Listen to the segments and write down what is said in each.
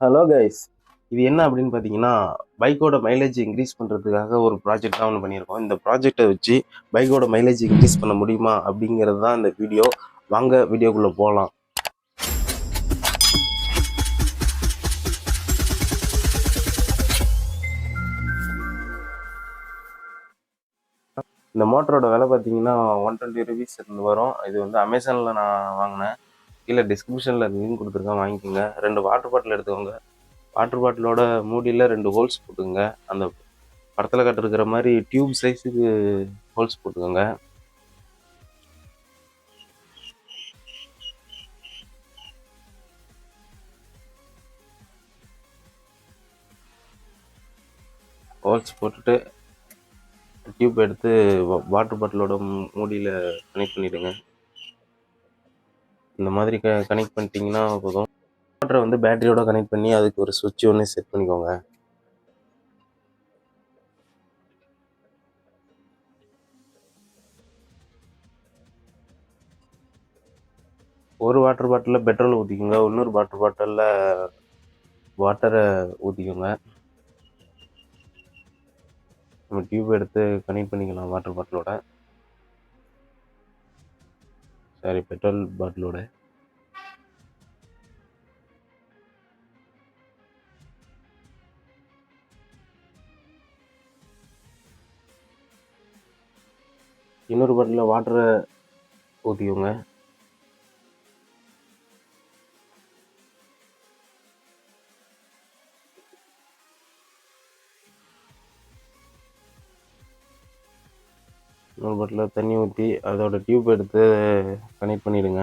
Hello guys, இது என்ன அப்படின்னு பார்த்தீங்கன்னா, பைக்கோட மைலேஜ் இன்க்ரீஸ் பண்ணுறதுக்காக ஒரு ப்ராஜெக்ட் தான் ஒன்று பண்ணியிருக்கோம். இந்த ப்ராஜெக்டை வச்சு பைக்கோட மைலேஜ் இன்க்ரீஸ் பண்ண முடியுமா அப்படிங்கிறது தான் இந்த வீடியோ. வாங்க வீடியோக்குள்ளே போகலாம். இந்த மோட்டரோட விலை பார்த்தீங்கன்னா 120 rupees இருந்து வரும். இது வந்து அமேசானில் நான் வாங்கினேன். கீழே டிஸ்கிரிப்ஷனில் லிங்க் கொடுத்துருக்கேன், வாங்கிக்கோங்க. 2 வாட்டர் பாட்டில் எடுத்துக்கோங்க. வாட்டர் பாட்டிலோட மூடியில் 2 ஹோல்ஸ் போட்டுங்க. அந்த படத்தில் கட்டிருக்கிற மாதிரி டியூப் சைஸுக்கு ஹோல்ஸ் போட்டுக்கோங்க. ஹோல்ஸ் போட்டுட்டு டியூப் எடுத்து வாட்டர் பாட்டிலோட மூடியில் கனெக்ட் பண்ணிவிடுங்க. இந்த மாதிரி கனெக்ட் பண்ணிட்டீங்கன்னா போதும். மோட்டரை வந்து பேட்டரியோட கனெக்ட் பண்ணி அதுக்கு ஒரு சுவிட்ச் ஒன்று செட் பண்ணிக்கோங்க. ஒரு வாட்டர் பாட்டிலில் பெட்ரோல் ஊற்றிக்கோங்க, இன்னொரு வாட்டர் பாட்டிலில் வாட்டரை ஊற்றிக்கோங்க. நம்ம டியூப் எடுத்து கனெக்ட் பண்ணிக்கலாம் வாட்டர் பாட்டிலோட, பெட்ரோல் பாட்டிலோட. இன்னொரு பாட்டிலில் வாட்டரை ஊற்றிக்கோங்க. இன்னொரு பாட்டிலில் தண்ணி ஊற்றி அதோட டியூப் எடுத்து கனெக்ட் பண்ணிவிடுங்க.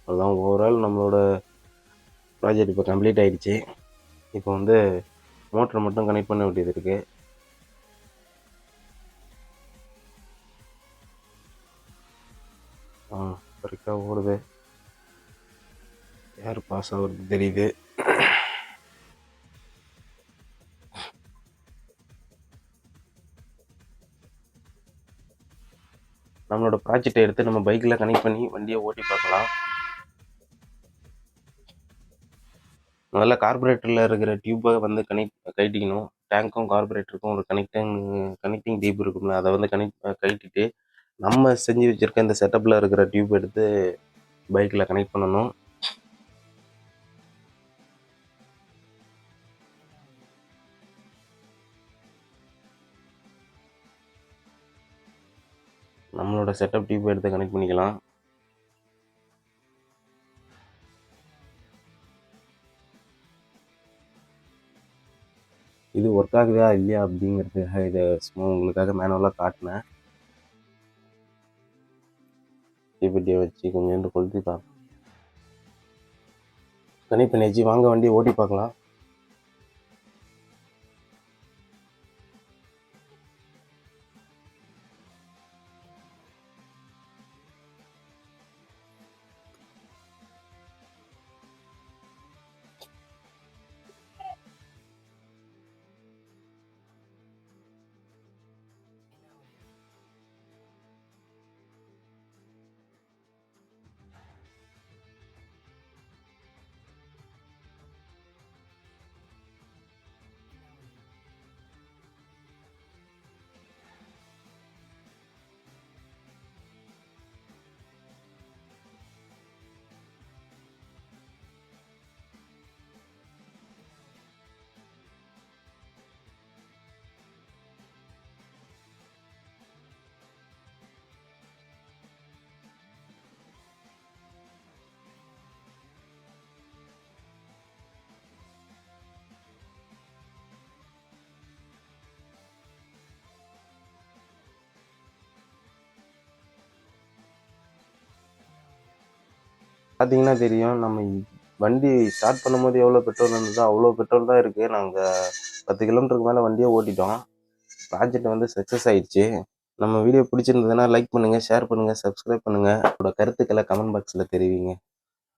அதுதான் ஓவரால் நம்மளோட ப்ராஜெக்ட் இப்போ கம்ப்ளீட் ஆகிடுச்சு. இப்போ வந்து மோட்டரை மட்டும் கனெக்ட் பண்ண வேண்டியது இருக்குது. கரெக்டாக ஓடுது, ஏர் பாஸ் ஆகுறது தெரியுது. நம்மளோட ப்ராஜெக்டை எடுத்து நம்ம பைக்கில் கனெக்ட் பண்ணி வண்டியை ஓட்டி பார்க்கலாம். முதல்ல கார்பரேட்டரில் இருக்கிற டியூப்பை வந்து கழட்டிக்கணும். டேங்க்கும் கார்பரேட்டருக்கும் ஒரு கனெக்டிங் டியூப் இருக்கும்ல, அதை வந்து கழட்டிட்டு நம்ம செஞ்சு வச்சுருக்க இந்த செட்டப்பில் இருக்கிற டியூப் எடுத்து பைக்கில் கனெக்ட் பண்ணணும். நம்மளோட செட்டப் டியூப் எடுத்து கனெக்ட் பண்ணிக்கலாம். இது ஒர்க் ஆகுதா இல்லையா அப்படிங்கிறதுக்காக இதை சும்மா உங்களுக்காக மேனுவலாக காட்டினேன். டிபிடியை வச்சு கொஞ்சம் கொளுத்தி பார்க்கலாம். கனெக்ட் பண்ணியாச்சு, வாங்க வண்டியை ஓட்டி பார்க்கலாம். பார்த்தீங்கன்னா தெரியும், நம்ம வண்டி ஸ்டார்ட் பண்ணும்போது எவ்வளோ பெட்ரோல் இருந்ததோ அவ்வளோ பெட்ரோல் தான் இருக்குது. நாங்கள் 10 கிலோமீட்டருக்கு மேலே வண்டியை ஓட்டிட்டோம். ப்ராஜெக்ட் வந்து சக்ஸஸ் ஆயிடுச்சு. நம்ம வீடியோ பிடிச்சிருந்ததுன்னா லைக் பண்ணுங்கள், ஷேர் பண்ணுங்கள், சப்ஸ்கிரைப் பண்ணுங்கள். உங்களோட கருத்துக்களை கமெண்ட் பாக்ஸில் தெரிவிங்க.